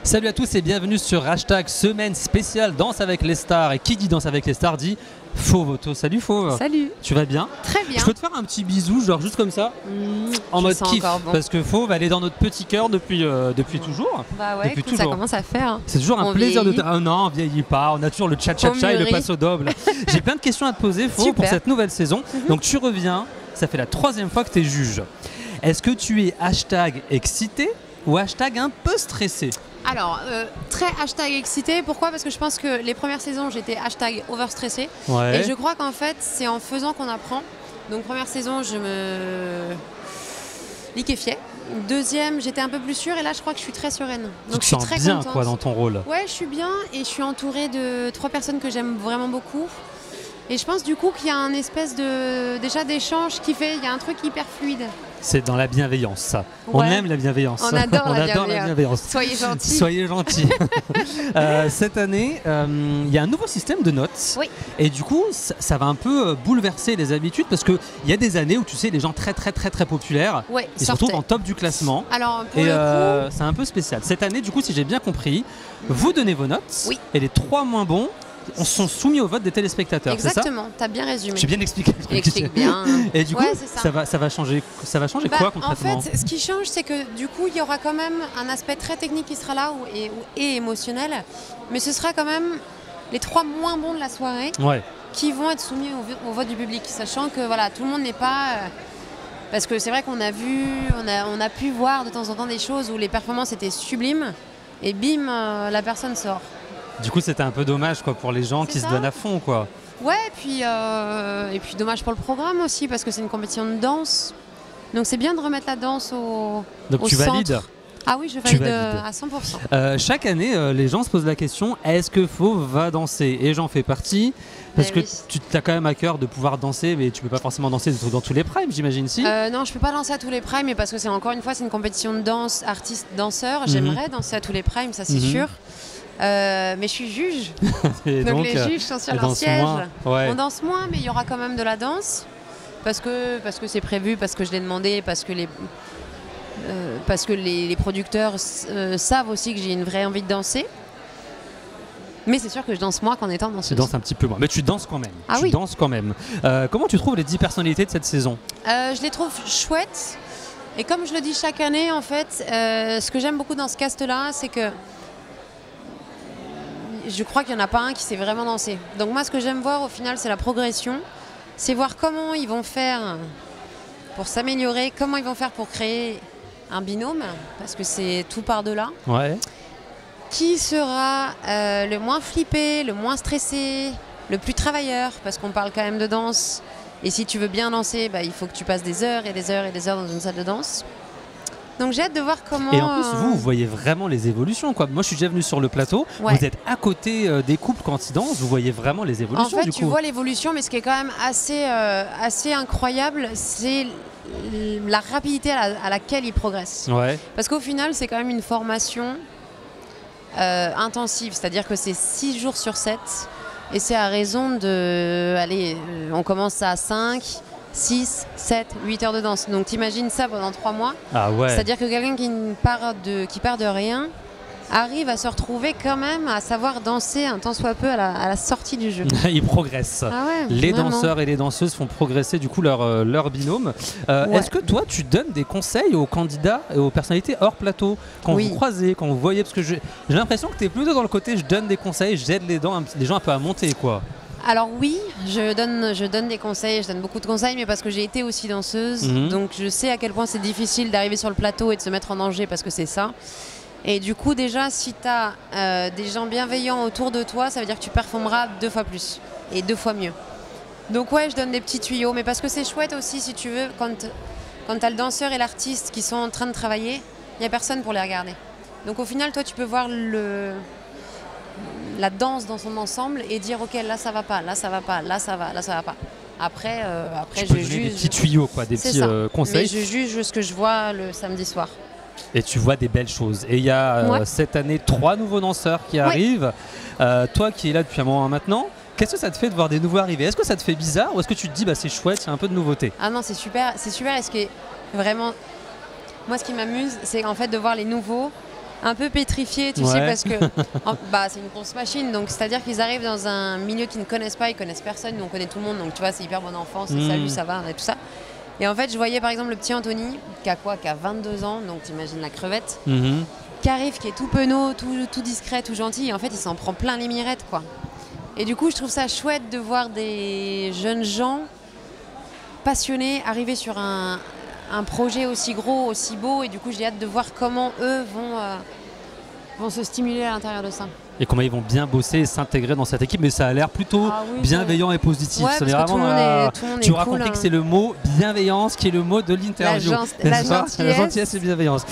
Salut à tous et bienvenue sur hashtag semaine spéciale Danse avec les stars. Et qui dit Danse avec les stars dit Fauve. Salut Fauve. Salut. Tu vas bien? Très bien. Je peux te faire un petit bisou, genre juste comme ça, en mode kiff, bon. parce que Fauve elle est dans notre petit cœur depuis toujours. Bah ouais, depuis écoute, ça commence à faire. C'est toujours un plaisir de non, on vieillit pas, on a toujours le tcha-tcha-tcha et le passo doble. J'ai plein de questions à te poser Fauve pour cette nouvelle saison. Donc tu reviens, ça fait la 3e fois que tu es juge. Est-ce que tu es hashtag excité ou hashtag un peu stressé? Alors, très hashtag excité. Pourquoi? Parce que je pense que les premières saisons, j'étais hashtag overstressé. Ouais. Et je crois qu'en fait, c'est en faisant qu'on apprend. Donc, première saison, je me liquéfiais. Deuxième, j'étais un peu plus sûre. Et là, je crois que je suis très sereine. Donc, Tu te sens très bien contente. Quoi, dans ton rôle? Ouais, je suis bien. Et je suis entourée de 3 personnes que j'aime vraiment beaucoup. Et je pense du coup qu'il y a un espèce déjà d'échange qui fait, il y a un truc hyper fluide. C'est dans la bienveillance, ça. Ouais. On aime la bienveillance. On adore, On la adore la bienveillance. Soyez gentils. Soyez gentils. Cette année, il y a un nouveau système de notes. Oui. Et du coup, ça va un peu bouleverser les habitudes parce qu'il y a des années où tu sais, les gens très populaires, ils se retrouvent en top du classement. Alors, pour le coup, c'est un peu spécial. Cette année, du coup, si j'ai bien compris, vous donnez vos notes. Oui. Et les 3 moins bons sont soumis au vote des téléspectateurs. Exactement, tu as bien résumé. J'ai bien expliqué. Explique bien. Et du coup, ouais, ça va changer quoi concrètement? En fait, ce qui change, c'est que du coup, il y aura quand même un aspect très technique qui sera là et émotionnel, mais ce sera quand même les 3 moins bons de la soirée qui vont être soumis au vote du public, sachant que voilà, tout le monde n'est pas... parce que c'est vrai qu'on a vu, on a pu voir de temps en temps des choses où les performances étaient sublimes et bim, la personne sort. Du coup, c'était un peu dommage quoi, pour les gens qui se donnent à fond. Quoi. Ouais, et puis dommage pour le programme aussi, parce que c'est une compétition de danse. Donc c'est bien de remettre la danse au Donc tu centre. valides? Ah oui, je valide à 100%. Chaque année, les gens se posent la question, est-ce que Fauve va danser? Et j'en fais partie, parce que tu as quand même à cœur de pouvoir danser, mais tu peux pas forcément danser dans tous les primes, j'imagine, si? Non, je peux pas danser à tous les primes, mais parce que c'est encore une fois, c'est une compétition de danse, artiste-danseur. J'aimerais danser à tous les primes, ça c'est sûr. Mais je suis juge, donc les juges sont sur leur siège. On danse moins, mais il y aura quand même de la danse, parce que c'est prévu, parce que je l'ai demandé, parce que les producteurs savent aussi que j'ai une vraie envie de danser. Mais c'est sûr que je danse moins qu'en étant danseuse. Tu danses un petit peu moins, mais tu danses quand même. Ah danses quand même. Comment tu trouves les 10 personnalités de cette saison? Je les trouve chouettes. Et comme je le dis chaque année, en fait, ce que j'aime beaucoup dans ce cast-là, c'est que je crois qu'il n'y en a pas un qui sait vraiment danser. Donc moi, ce que j'aime voir au final, c'est la progression. C'est voir comment ils vont faire pour s'améliorer, comment ils vont faire pour créer un binôme, parce que c'est tout par de là. Ouais. Qui sera le moins flippé, le moins stressé, le plus travailleur, parce qu'on parle quand même de danse. Et si tu veux bien danser, il faut que tu passes des heures et des heures et des heures dans une salle de danse. Donc j'ai hâte de voir comment... Et en plus, vous voyez vraiment les évolutions. Quoi. Moi, je suis déjà venu sur le plateau. Ouais. Vous êtes à côté des couples quand ils dansent. Vous voyez vraiment les évolutions. En fait, tu vois l'évolution, mais ce qui est quand même assez incroyable, c'est la rapidité à laquelle ils progressent. Ouais. Parce qu'au final, c'est quand même une formation intensive. C'est-à-dire que c'est 6 jours sur 7. Et c'est à raison de... Allez, on commence à 5... 6, 7, 8 heures de danse. Donc t'imagines ça pendant 3 mois. Ah ouais. C'est-à-dire que quelqu'un qui part de rien arrive à se retrouver quand même à savoir danser un tant soit peu à la sortie du jeu. Ils progressent. Ah ouais, les danseurs et les danseuses font progresser du coup leur binôme. Est-ce que toi tu donnes des conseils aux candidats et aux personnalités hors plateau quand vous croisez, quand vous voyez? Parce que j'ai l'impression que tu es plutôt dans le côté je donne des conseils, j'aide les gens un peu à monter quoi. Alors oui, je donne des conseils, je donne beaucoup de conseils, mais parce que j'ai été aussi danseuse, donc je sais à quel point c'est difficile d'arriver sur le plateau et de se mettre en danger parce que c'est ça. Et du coup déjà, si tu as des gens bienveillants autour de toi, ça veut dire que tu performeras 2 fois plus et 2 fois mieux. Donc ouais, je donne des petits tuyaux, mais parce que c'est chouette aussi, si tu veux, quand tu as le danseur et l'artiste qui sont en train de travailler, il n'y a personne pour les regarder. Donc au final, toi tu peux voir la danse dans son ensemble et dire ok, là ça va pas, là ça va pas, là ça va, là ça va pas. Après je juge des petits tuyaux quoi, des petits conseils. Mais je juge ce que je vois le samedi soir. Et tu vois des belles choses. Et il y a cette année 3 nouveaux danseurs qui arrivent. Toi qui es là depuis un moment maintenant, qu'est-ce que ça te fait de voir des nouveaux arriver? Est-ce que ça te fait bizarre ou est-ce que tu te dis c'est chouette, il y a un peu de nouveauté? Ah non, c'est super. C'est super. Et ce qui est vraiment Moi, ce qui m'amuse, c'est en fait de voir les nouveaux un peu pétrifiés, tu sais, parce que c'est une grosse machine, donc c'est-à-dire qu'ils arrivent dans un milieu qu'ils ne connaissent pas, ils connaissent personne, nous on connaît tout le monde, donc tu vois, c'est hyper bon enfant, c'est salut, ça va, et tout ça. Et en fait, je voyais par exemple le petit Anthony, qui a 22 ans, donc t'imagines la crevette, qui arrive, qui est tout penaud, tout discret, tout gentil, et en fait, il s'en prend plein les mirettes, quoi. Et du coup, je trouve ça chouette de voir des jeunes gens passionnés arriver sur un projet aussi gros, aussi beau, et du coup j'ai hâte de voir comment eux vont se stimuler à l'intérieur de ça. Et comment ils vont bien bosser et s'intégrer dans cette équipe, mais ça a l'air plutôt bienveillant et positif. Ouais, parce que tout le monde tu auras compris que c'est le mot bienveillance qui est le mot de l'interview. La gentillesse et bienveillance.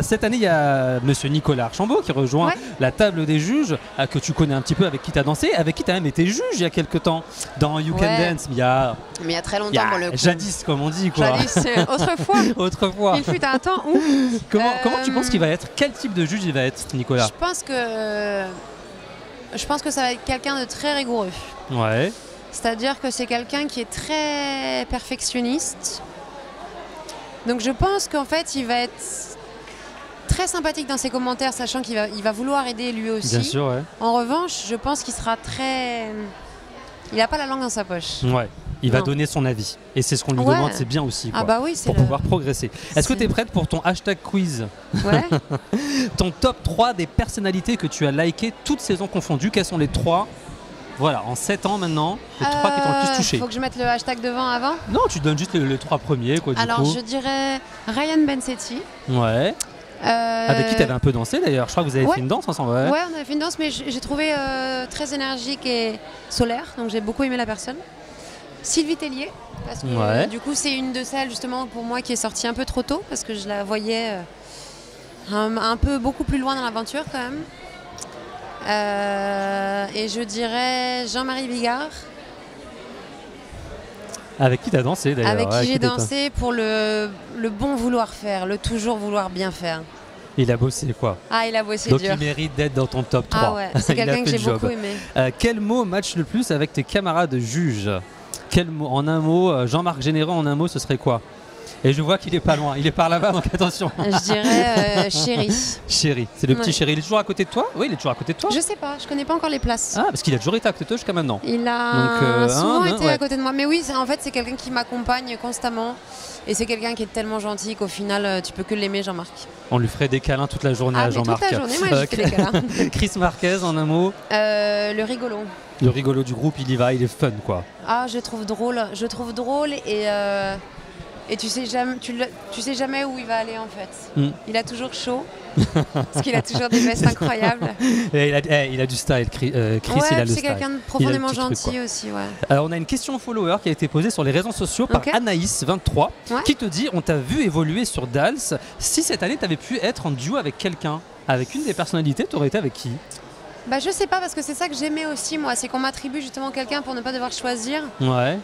Cette année, il y a monsieur Nicolas Archambault qui rejoint la table des juges, que tu connais un petit peu, avec qui tu as dansé, avec qui tu as même été juge il y a quelques temps dans You Can Dance. Mais il y a très longtemps pour le coup. Jadis, comme on dit, quoi. Jadis, autrefois. Autrefois. Il fut un temps où. Comment tu penses qu'il va être? Quel type de juge il va être, Nicolas? Je pense que ça va être quelqu'un de très rigoureux. Ouais. C'est-à-dire que c'est quelqu'un qui est très perfectionniste. Donc je pense qu'en fait, il va être très sympathique dans ses commentaires, sachant qu'il va vouloir aider lui aussi. Bien sûr, ouais. En revanche, je pense qu'il sera très... Il n'a pas la langue dans sa poche. Ouais. Il va donner son avis. Et c'est ce qu'on lui demande, c'est bien aussi. Quoi, pour pouvoir progresser. Est-ce que tu es prête pour ton hashtag quiz? Ouais. Ton top 3 des personnalités que tu as likées toutes saisons confondues. Quels sont les 3? Voilà, en 7 ans maintenant, les 3 qui t'ont le plus touché. Faut que je mette le hashtag devant avant? Non, tu donnes juste les 3 premiers. Quoi, Alors, je dirais Ryan Bensetti. Ouais. Avec qui tu avais un peu dansé d'ailleurs. Je crois que vous avez fait une danse ensemble. Ouais, on avait fait une danse, mais j'ai trouvé très énergique et solaire. Donc j'ai beaucoup aimé la personne. Sylvie Tellier, parce que du coup c'est une de celles justement pour moi qui est sortie un peu trop tôt, parce que je la voyais un peu beaucoup plus loin dans l'aventure quand même. Et je dirais Jean-Marie Bigard. Avec qui tu as dansé d'ailleurs? Avec qui j'ai dansé pour le bon vouloir faire, le toujours vouloir bien faire. Il a bossé quoi? Ah, il a bossé donc dur. il mérite d'être dans ton top 3. Ah ouais, c'est quelqu'un que j'ai beaucoup aimé. Quel mot match le plus avec tes camarades juges? Quel mot, en un mot, Jean-Marc Généreux en un mot, ce serait quoi? Et je vois qu'il est pas loin, il est par là-bas, donc attention. Je dirais Chéri. Chéri, c'est le petit Chéri. Il est toujours à côté de toi? Oui, il est toujours à côté de toi. Je sais pas, je connais pas encore les places. Ah, parce qu'il a toujours été à côté de toi jusqu'à maintenant. Il a souvent été à côté de moi. Mais oui, en fait, c'est quelqu'un qui m'accompagne constamment. Et c'est quelqu'un qui est tellement gentil qu'au final, tu peux que l'aimer, Jean-Marc. On lui ferait des câlins toute la journée à Jean-Marc. Toute la journée, moi, je fais des câlins. Chris Marquez, en un mot? Le rigolo. Le rigolo du groupe, il y va, il est fun, quoi. Ah, je trouve drôle. Je trouve drôle et tu sais jamais où il va aller, en fait. Il a toujours chaud. Parce qu'il a toujours des vestes incroyables. Et il a du style, Chris, il a le style. C'est quelqu'un de profondément gentil aussi. Ouais. On a une question follower qui a été posée sur les réseaux sociaux par Anaïs23 qui te dit: on t'a vu évoluer sur Dals. Si cette année tu avais pu être en duo avec quelqu'un, avec une des personnalités, tu aurais été avec qui? Bah je sais pas, parce que c'est ça que j'aimais aussi moi, c'est qu'on m'attribue justement quelqu'un pour ne pas devoir choisir. Ouais.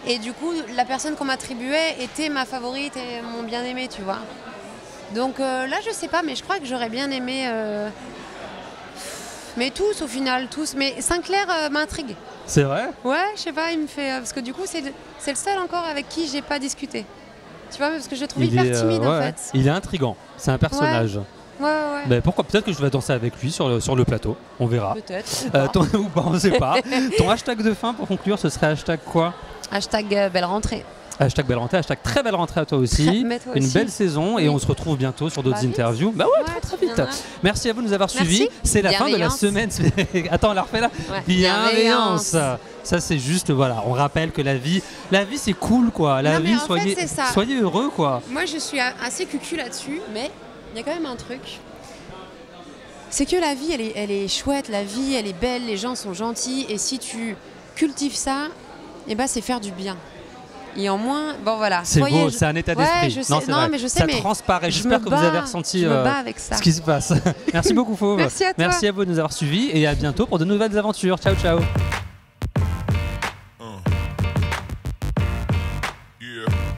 Et du coup, la personne qu'on m'attribuait était ma favorite et mon bien-aimé, tu vois. Donc là, je sais pas, mais je crois que j'aurais bien aimé... Mais tous, au final, tous. Mais Sinclair m'intrigue. C'est vrai? Ouais, je sais pas, il me fait... parce que du coup, c'est le seul encore avec qui j'ai pas discuté. Tu vois, parce que je le trouve hyper timide, en fait. Il est intriguant, c'est un personnage. Ouais. Ben pourquoi? Peut-être que je vais danser avec lui sur le plateau, on verra. Peut-être. Ou pas, on sait pas. Ton hashtag de fin pour conclure, ce serait hashtag quoi? Hashtag belle rentrée. Hashtag belle rentrée, hashtag très belle rentrée à toi aussi. Une belle saison et on se retrouve bientôt sur d'autres interviews. Bah ouais, très vite. Merci à vous de nous avoir suivis. C'est la fin de la semaine. Attends, on la refait là. Bienveillance. Ça c'est juste, voilà, on rappelle que la vie c'est cool quoi. La vie, soyez heureux quoi. Moi je suis assez cucu là-dessus, mais il y a quand même un truc. C'est que la vie elle est chouette, la vie elle est belle, les gens sont gentils et si tu cultives ça, et ben c'est faire du bien. Et en moins, bon voilà. C'est beau, c'est un état d'esprit. Je sais, mais je sais, ça transparaît. J'espère que vous avez ressenti ce qui se passe. Merci beaucoup, Fauve. Merci à toi. Merci à vous de nous avoir suivis et à bientôt pour de nouvelles aventures. Ciao, ciao.